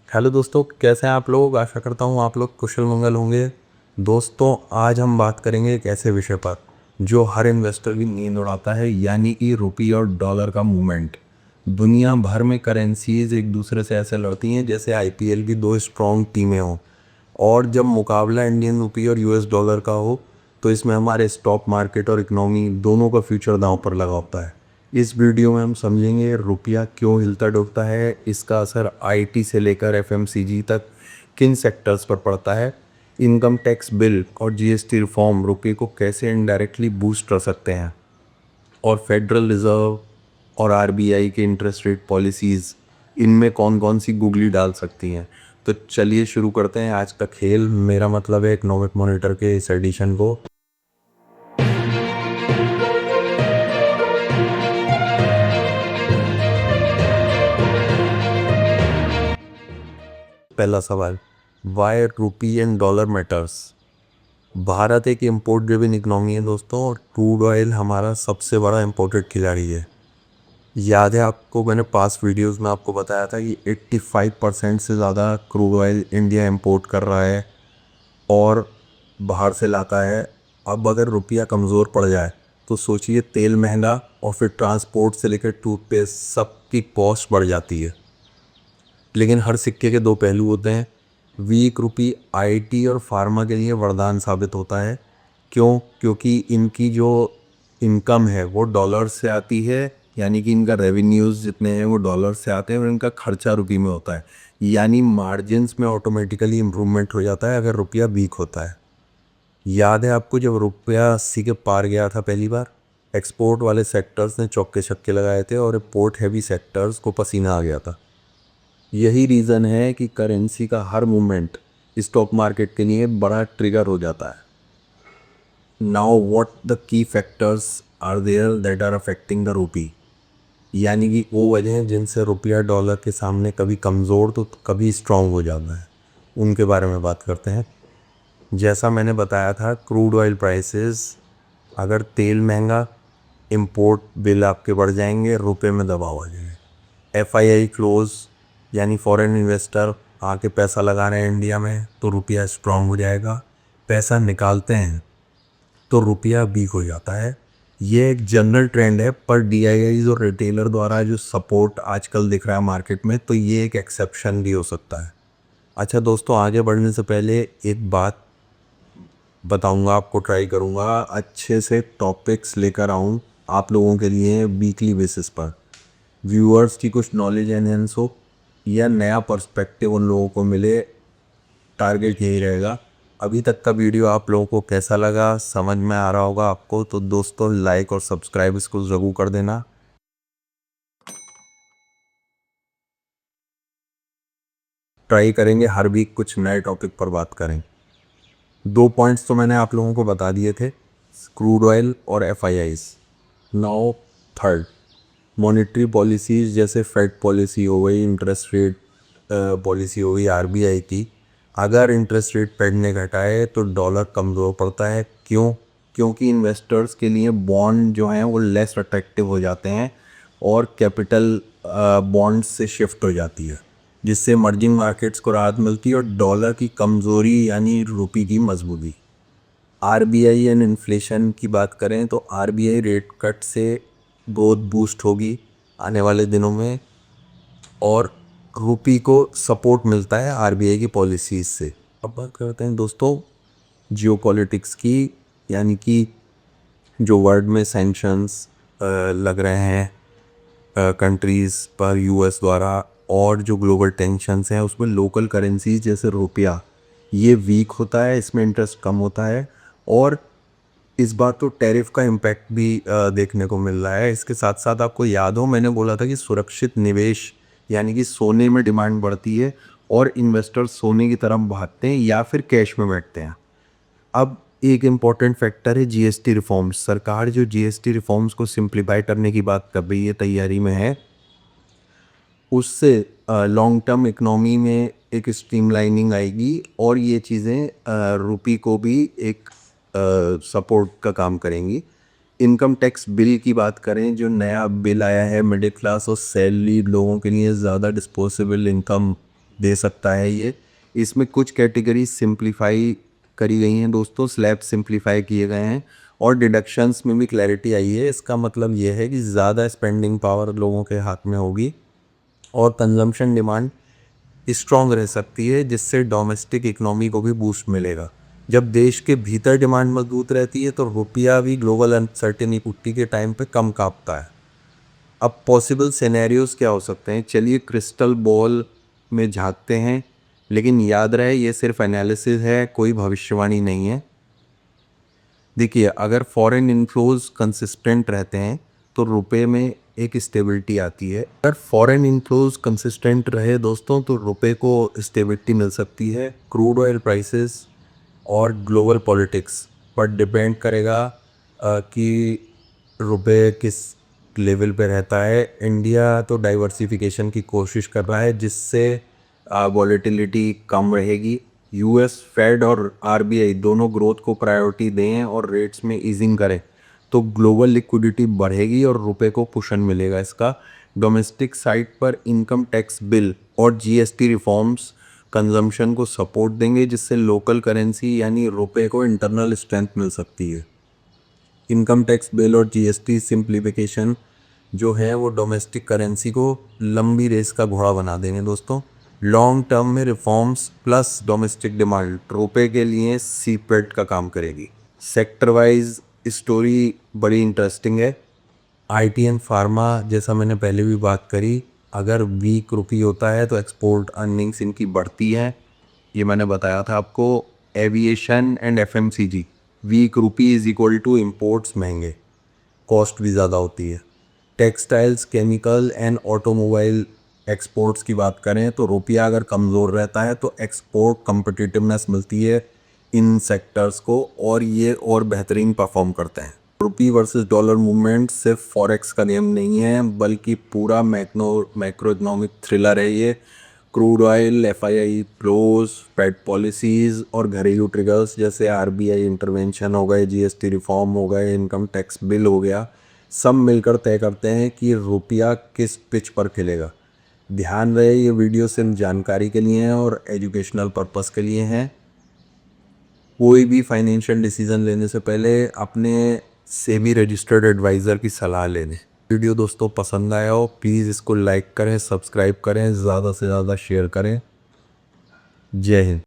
Hello दोस्तों, कैसे हैं आप लोग। आशा करता हूँ आप लोग कुशल मंगल होंगे। दोस्तों, आज हम बात करेंगे एक ऐसे विषय पर जो हर इन्वेस्टर की नींद उड़ाता है, यानी कि रुपये और डॉलर का मूवमेंट। दुनिया भर में करेंसीज एक दूसरे से ऐसे लड़ती हैं जैसे आईपीएल की दो स्ट्रॉन्ग टीमें हों। और जब मुकाबला इंडियन रुपये और यूएस डॉलर का हो तो इसमें हमारे स्टॉक मार्केट और इकोनॉमी दोनों का फ्यूचर दांव पर लगा होता है। इस वीडियो में हम समझेंगे रुपया क्यों हिलता डुलता है, इसका असर आईटी से लेकर एफएमसीजी तक किन सेक्टर्स पर पड़ता है, इनकम टैक्स बिल और जीएसटी रिफॉर्म रुपये को कैसे इनडायरेक्टली बूस्ट कर सकते हैं, और फेडरल रिजर्व और आरबीआई के इंटरेस्ट रेट पॉलिसीज़ इनमें कौन कौन सी गुगली डाल सकती हैं। तो चलिए शुरू करते हैं आज का खेल। मेरा मतलब है इकोनॉमिक मॉनिटर के इस एडिशन को। पहला सवाल, why rupee and dollar matters. Bharat एक इम्पोर्ट ड्रिवन इकोनॉमी है दोस्तों, और क्रूड ऑयल हमारा सबसे बड़ा इम्पोर्टेड खिलाड़ी है। याद है आपको, मैंने पास्ट वीडियोस में आपको बताया था कि 85% से ज़्यादा क्रूड ऑयल इंडिया इंपोर्ट कर रहा है और बाहर से लाता है। अब अगर रुपया कमज़ोर पड़ जाए तो सोचिए, तेल महंगा और फिर ट्रांसपोर्ट से लेकर टूथपेस्ट सबकी कॉस्ट बढ़ जाती है। लेकिन हर सिक्के के दो पहलू होते हैं। वीक रुपी आईटी और फार्मा के लिए वरदान साबित होता है। क्यों? क्योंकि इनकी जो इनकम है वो डॉलर से आती है, यानी कि इनका रेवेन्यूज़ जितने हैं वो डॉलर से आते हैं और इनका खर्चा रुपये में होता है। यानी मार्जिन्स में ऑटोमेटिकली इम्प्रूवमेंट हो जाता है अगर रुपया वीक होता है। याद है आपको, जब रुपया 80 के पार गया था पहली बार, एक्सपोर्ट वाले सेक्टर्स ने चौके छक्के लगाए थे और इम्पोर्ट हैवी सेक्टर्स को पसीना आ गया था। यही रीज़न है कि करेंसी का हर मूवमेंट स्टॉक मार्केट के लिए बड़ा ट्रिगर हो जाता है। Now what the key factors are there that are affecting the rupee, यानी कि वो वजह हैं जिनसे रुपया डॉलर के सामने कभी कमज़ोर तो कभी स्ट्रांग हो जाता है। उनके बारे में बात करते हैं। जैसा मैंने बताया था, क्रूड ऑयल प्राइसेस, अगर तेल महंगा, इंपोर्ट बिल आपके बढ़ जाएंगे, रुपए में दबाव आ जाएगा। एफआईआई क्लोज, यानी फॉरेन इन्वेस्टर आके पैसा लगा रहे हैं इंडिया में, तो रुपया स्ट्रांग हो जाएगा। पैसा निकालते हैं तो रुपया वीक हो जाता है। ये एक जनरल ट्रेंड है, पर डीआईआईज और रिटेलर द्वारा जो सपोर्ट आजकल दिख रहा है मार्केट में, तो ये एक एक्सेप्शन भी हो सकता है। अच्छा दोस्तों, आगे बढ़ने से पहले एक बात बताऊंगा आपको, ट्राई करूंगा अच्छे से टॉपिक्स लेकर आऊं आप लोगों के लिए वीकली बेसिस पर, व्यूअर्स की कुछ नॉलेज एनहेंस हो या नया पर्सपेक्टिव उन लोगों को मिले। टारगेट यही रहेगा। अभी तक का वीडियो आप लोगों को कैसा लगा, समझ में आ रहा होगा आपको, तो दोस्तों लाइक और सब्सक्राइब इसको ज़रूर कर देना। ट्राई करेंगे हर वीक कुछ नए टॉपिक पर बात करें। दो पॉइंट्स तो मैंने आप लोगों को बता दिए थे, क्रूड ऑयल और FIIs. Now third, monetary policies जैसे फेड पॉलिसी हो गई, इंटरेस्ट रेट पॉलिसी हो गई आरबीआई की। अगर इंटरेस्ट रेट फेड ने घटाए तो डॉलर कमज़ोर पड़ता है। क्यों? क्योंकि इन्वेस्टर्स के लिए बॉन्ड जो हैं वो लेस अट्रैक्टिव हो जाते हैं और कैपिटल बॉन्ड्स से शिफ्ट हो जाती है, जिससे इमर्जिंग मार्केट्स को राहत मिलती है और डॉलर की कमज़ोरी यानी रुपये की मजबूती। आरबीआई एंड इन्फ्लेशन की बात करें तो आरबीआई रेट कट से बहुत बूस्ट होगी आने वाले दिनों में, और रुपये को सपोर्ट मिलता है आरबीआई की पॉलिसीज़ से। अब बात करते हैं दोस्तों जियोपॉलिटिक्स की, यानी कि जो वर्ल्ड में सैंक्शंस लग रहे हैं कंट्रीज़ पर यूएस द्वारा, और जो ग्लोबल टेंशन्स हैं उसमें लोकल करेंसीज जैसे रुपया ये वीक होता है, इसमें इंटरेस्ट कम होता है। और इस बार तो टैरिफ का इम्पैक्ट भी देखने को मिल रहा है। इसके साथ साथ आपको याद हो, मैंने बोला था कि सुरक्षित निवेश यानी कि सोने में डिमांड बढ़ती है और इन्वेस्टर सोने की तरफ भागते हैं या फिर कैश में बैठते हैं। अब एक इम्पॉर्टेंट फैक्टर है जीएसटी रिफॉर्म्स। सरकार जो जीएसटी रिफॉर्म्स को सिंप्लीफाई करने की बात कर रही है, तैयारी में है, उससे लॉन्ग टर्म इकोनॉमी में एक स्ट्रीमलाइनिंग आएगी और ये चीज़ें रुपये को भी एक सपोर्ट का काम करेंगी। इनकम टैक्स बिल की बात करें, जो नया बिल आया है मिडिल क्लास और सैलरी लोगों के लिए ज़्यादा डिस्पोजेबल इनकम दे सकता है ये। इसमें कुछ कैटेगरी सिंप्लीफाई करी गई हैं दोस्तों, स्लैब सिंप्लीफाई किए गए हैं और डिडक्शंस में भी क्लैरिटी आई है। इसका मतलब ये है कि ज़्यादा स्पेंडिंग पावर लोगों के हाथ में होगी और कंजम्पशन डिमांड स्ट्रॉन्ग रह सकती है, जिससे डोमेस्टिक इकोनॉमी को भी बूस्ट मिलेगा। जब देश के भीतर डिमांड मजबूत रहती है तो रुपया भी ग्लोबल अनसर्टेनिटी के टाइम पे कम कांपता है। अब पॉसिबल सिनेरियोज क्या हो सकते हैं, चलिए क्रिस्टल बॉल में झांकते हैं, लेकिन याद रहे ये सिर्फ एनालिसिस है, कोई भविष्यवाणी नहीं है। देखिए, अगर फॉरेन इनफ्लोज कंसिस्टेंट रहते हैं तो रुपए में एक स्टेबिलिटी आती है। अगर फॉरेन इनफ्लोज कंसिस्टेंट रहे दोस्तों तो रुपए को स्टेबिलिटी मिल सकती है। क्रूड ऑयल प्राइसेस और ग्लोबल पॉलिटिक्स पर डिपेंड करेगा कि रुपए किस लेवल पे रहता है। इंडिया तो डाइवर्सिफिकेशन की कोशिश कर रहा है, जिससे वॉलेटिलिटी कम रहेगी। यूएस फेड और आरबीआई दोनों ग्रोथ को प्रायोरिटी दें और रेट्स में ईजिंग करें तो ग्लोबल लिक्विडिटी बढ़ेगी और रुपए को पुशन मिलेगा। इसका डोमेस्टिक साइड पर इनकम टैक्स बिल और जीएसटी रिफॉर्म्स कंजम्पशन को सपोर्ट देंगे, जिससे लोकल करेंसी यानी रुपए को इंटरनल स्ट्रेंथ मिल सकती है। इनकम टैक्स बिल और जीएसटी सिंप्लीफिकेशन जो है वो डोमेस्टिक करेंसी को लंबी रेस का घोड़ा बना देंगे दोस्तों। लॉन्ग टर्म में रिफॉर्म्स प्लस डोमेस्टिक डिमांड रुपए के लिए सीपेट का काम करेगी। सेक्टर वाइज स्टोरी बड़ी इंटरेस्टिंग है। आईटी एंड फार्मा, जैसा मैंने पहले भी बात करी, अगर वीक रुपी होता है तो एक्सपोर्ट अर्निंग्स इनकी बढ़ती है, ये मैंने बताया था आपको। Aviation and FMCG, weak rupee is equal to imports महंगे, कॉस्ट भी ज़्यादा होती है। Textiles, chemical and automobile exports की बात करें तो रुपया अगर कमज़ोर रहता है तो एक्सपोर्ट कम्पिटिटिवनेस मिलती है इन सेक्टर्स को और ये और बेहतरीन परफॉर्म करते हैं। रुपी वर्सेस डॉलर मूवमेंट सिर्फ फॉरेक्स का गेम नहीं है, बल्कि पूरा मैक्रो इकोनॉमिक थ्रिलर है ये। Crude oil, FII flows, Fed policies और घरेलू ट्रिगर्स जैसे आरबीआई इंटरवेंशन हो गए, जीएसटी रिफॉर्म हो गए, इनकम टैक्स बिल हो गया, सब मिलकर तय करते हैं कि रुपया किस पिच पर खेलेगा। ध्यान रहे ये वीडियो सिर्फ जानकारी के लिए है और एजुकेशनल पर्पस के लिए है। कोई भी फाइनेंशियल डिसीजन लेने से पहले अपने सेबी रजिस्टर्ड एडवाइज़र की सलाह लेने। वीडियो दोस्तों पसंद आया हो प्लीज़ इसको लाइक करें, सब्सक्राइब करें, ज़्यादा से ज़्यादा शेयर करें। जय हिंद।